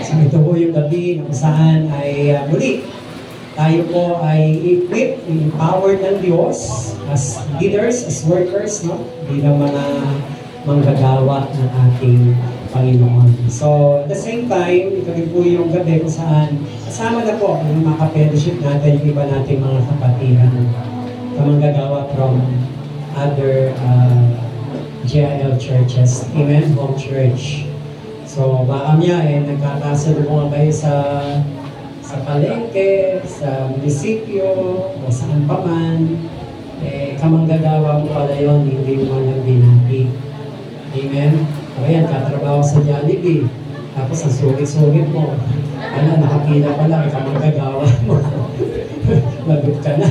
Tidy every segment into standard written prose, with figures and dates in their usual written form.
So ito po yung gabi kung saan ay muli tayo po ay equipped, empowered ng Diyos as leaders, as workers, no? Bilang mga manggagawa ng ating Panginoon. So at the same time, ito rin po yung gabi kung saan kasama na po yung mga kapediship natin, yung iba nating mga kapatiran, manggagawa from other GIL churches. Amen? Home Church. So, baka niya nagkakasalubungan kayo sa palengke, sa munisipyo, o saan pa man, kamanggagawa mo pala yun, hindi mo lang binati. Amen? O yan, katrabaho sa Jollibee. Tapos ang sugit-sugit mo. Ano, nakapila pala, kamanggagawa mo. Lagot ka na.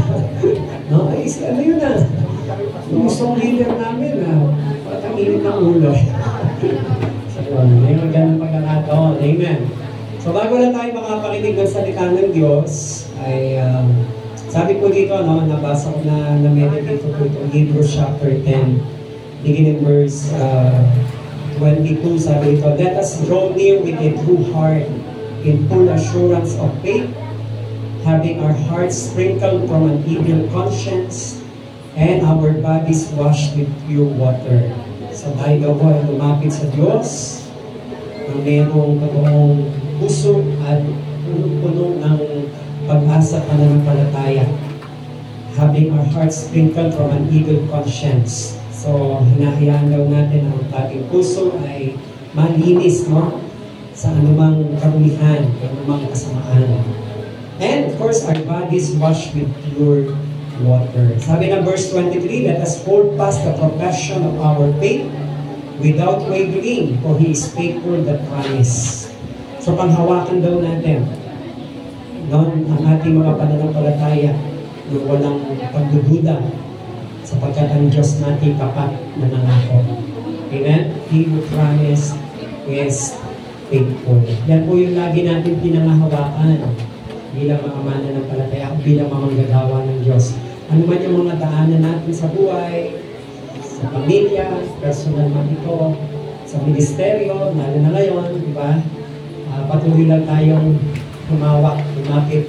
No? Ay, ano yun na? Yung gustong leader namin, parang init ng ulo. May magandang pagkakataon. Amen. So bago na tayo makapakinig ng salita ng Diyos, ay sabi po dito, no, nabasa ko na meditate ko itong Hebrews chapter 10, beginning verse 22, sabi dito, let us draw near with a true heart in full assurance of faith, having our hearts sprinkled from an evil conscience and our bodies washed with pure water. So tayo daw po ay lumapit sa Diyos na mayroong totoong puso at punong-puno ng pag-asa pananampalataya, having our hearts sprinkled from an evil conscience. So hinahayaan daw natin ang ating puso ay malinis, no? Sa anumang karumihan, anumang kasamaan. And of course, our bodies washed with pure water. Sabi ng verse 23, let us hold fast the profession of our faith without wavering, for He is faithful that promise. So panghawakan daw natin noon ang ating mga pananampalataya na walang pagdududa sapagkat ang Diyos natin tapat na nangako. Amen? He who promised is faithful. Yan po yung lagi natin pinangahawakan bilang mga mananampalataya, bilang mga manggagawa ng Diyos. Ano man yung mga daanan natin sa buhay, sa pamilya, personal man ito, sa ministeryo, lalo na ngayon, di ba? Patuloy lang tayong lumapit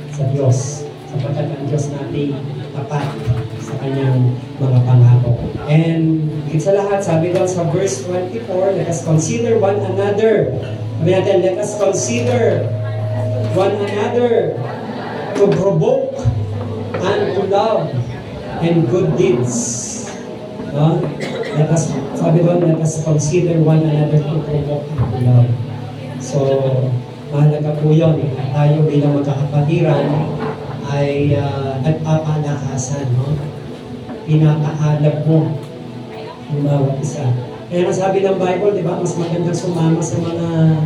sa Diyos, sapagkat ang Diyos natin tapat sa kanyang mga pangako. And sa lahat, sabi doon sa verse 24, let us consider one another. Sabi natin, let us consider one another to provoke and to love and good deeds. No? Sabi doon, let us consider one another to provoke and to love. So, mahalaga po yun. Tayo bilang magkakapatiran ay nagpapalakasan, no? Pinapaalab mo yung bawat isa. Kaya sabi ng Bible, di ba, mas magandang sumama sa mga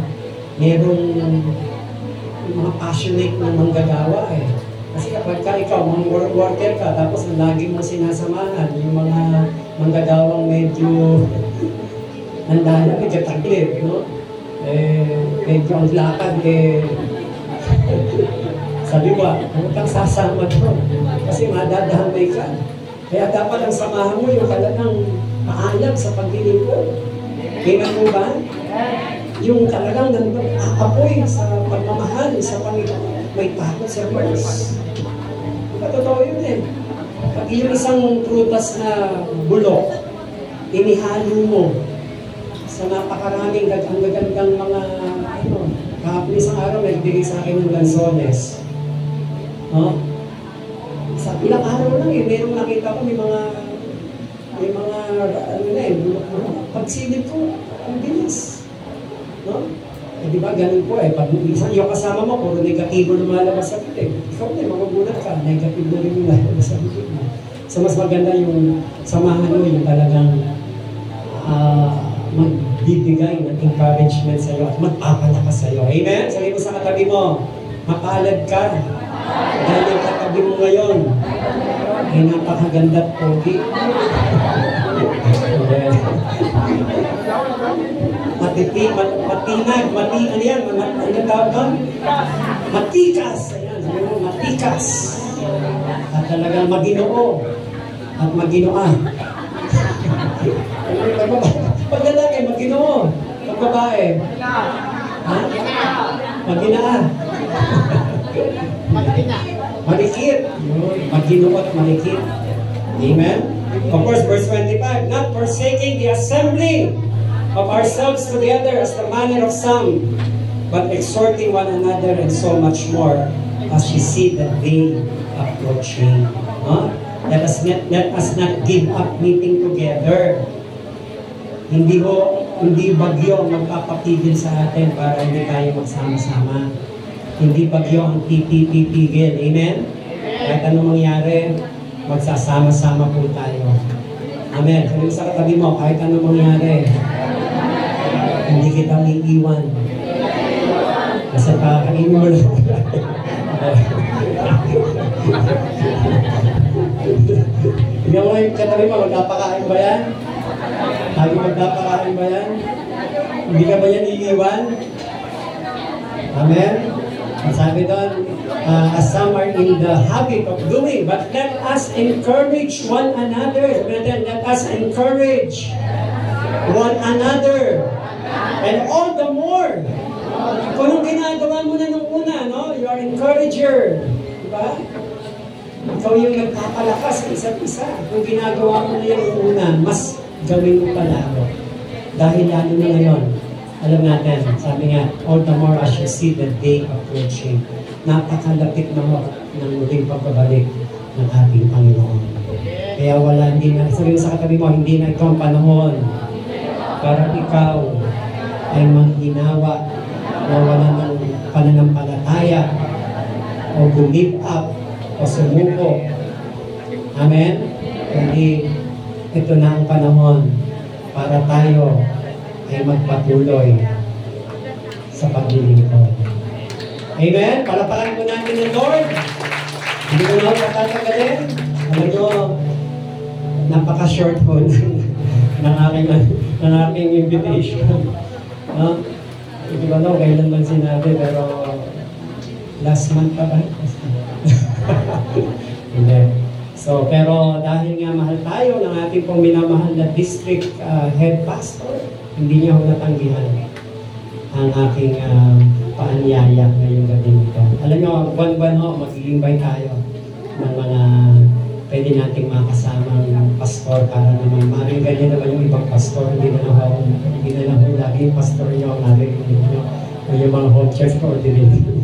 merong mga passionate na manggagawa eh. Kasi kapag ikaw, mga worker ka, tapos lagi mo sinasamahan, yung mga manggagawang medyo nandala, medyo taglib, no? Medyo ang lakad, sa liwa, huwag kang sasama doon. Kasi madadahamay ka. Kaya dapat ang samahan mo yung talagang paalam sa paglilingkod. Kaya mo ba? Yung talagang apoy sa pagmamahal sa Panginoon, may takot sa Diyos. Totoo yun eh. Pag yung isang prutas na bulok, inihalo mo sa napakaraming gagandang mga kahapon isang araw nagbigay sa akin ng lansones. No? Sa ilang araw lang merong nakita ko may mga bulok-bulok. Pagsilip ko, ang bilis. No? Di ba, ganun po pag isang yung kasama mo, puro negatibo lumalabas sa bibig. Ikaw na, magugulat ka, negative na rin yung lumalabas sa bibig mo. So, mas maganda yung samahan mo, yung talagang magbibigay ng encouragement sa iyo at magpapalakas sa iyo. Amen? Sabi mo sa katabi mo, mapalad ka. Dahil yung katabi mo ngayon, ay napakaganda at pogi. Matikas. Ayan, sabi mo, matikas. At talagang maginoo at maginoa. Pag lalaki, maginoo. Pag babae, ha? Maginaan. Malikit. Maginuot, malikit. Amen? Of course, verse 25, not forsaking the assembly of ourselves together as the manner of some, but exhorting one another, and so much more as you see the day approaching. Huh? Let us not give up meeting together. Hindi bagyo ang magpapapigil sa atin para hindi tayo magsama-sama. Hindi bagyo ang pipigil. Amen? Kahit anong mangyari, magsasama-sama po tayo. Amen. Sabi mo sa katabi mo, kahit anong mangyari, hindi kita iiwan. Kasi kakainin mo lang. Tingnan mo yung katabi mo, magkapakain ba yan? Lagi magkapakain ba yan? Hindi ka ba yan iiwan? Amen? Ang sabi doon, as some are in the habit of doing, but let us encourage one another. Let us encourage one another. And all the more, kung anong ginagawa mo na nung una, no? You are encourager. Diba? Ikaw yung nagpapalakas sa isa't isa. Kung ginagawa mo na yung una, mas gawin mo palalo. Dahil lalo na ngayon, alam natin, sabi nga, all the more as you see the day approaching, napakalapit na ng muling pagbabalik ng ating Panginoon. Kaya wala, hindi na, sabi mo sa katabi mo, hindi na ito ang panahon para ikaw ay manghinawa o wala ng pananampalataya o give up o sumuko. Amen? Hindi, ito na ang panahon para tayo ay magpatuloy sa paglilingkod. Amen? Palapakan po natin ng Lord. Hindi ko na ako patatagalin. Alam nyo, napaka-short po ng aking invitation. No? Hindi ba no, kailan lang sinabi, pero last month pa ba? Hindi. So, pero dahil nga mahal tayo ng ating pong minamahal na district head pastor, hindi niya ho natanggihan ang aking paanyaya ngayong gabi nito. Alam niyo, buwan-buwan ho, mag-invite tayo ng mga pwede nating makasamang pastor para naman maring ganyan naman yung ibang pastor, hindi na lang ho lagi yung pastor niyo, maring niyo, o yung mga home church coordinator.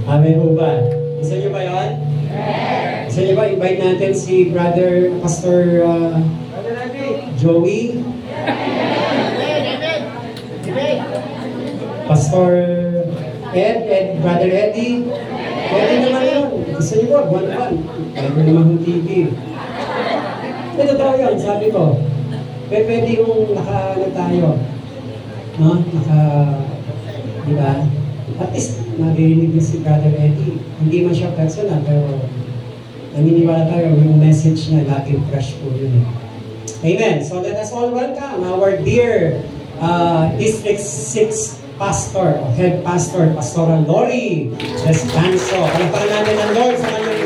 Amen ho ba? Gusto niyo ba yun? Gusto niyo ba invite natin si Brother Pastor Joey? Pastor Ed, Brother Eddie. Pwede naman yun. Gusto niyo ba? Buwan-buwan. Pwede naman yung TV. Ito tao yun, sabi ko. Pwede yung tayo. No? Diba? At least, narinig niyo si Brother Eddie. Hindi man siya personal, pero naniniwala tayo yung message niya, laging fresh po yun. Amen. So let us all welcome our dear District 6 Pastor, Head Pastor, Pastoral Lori Descanso. Palapakan natin ang Lord sa kanyang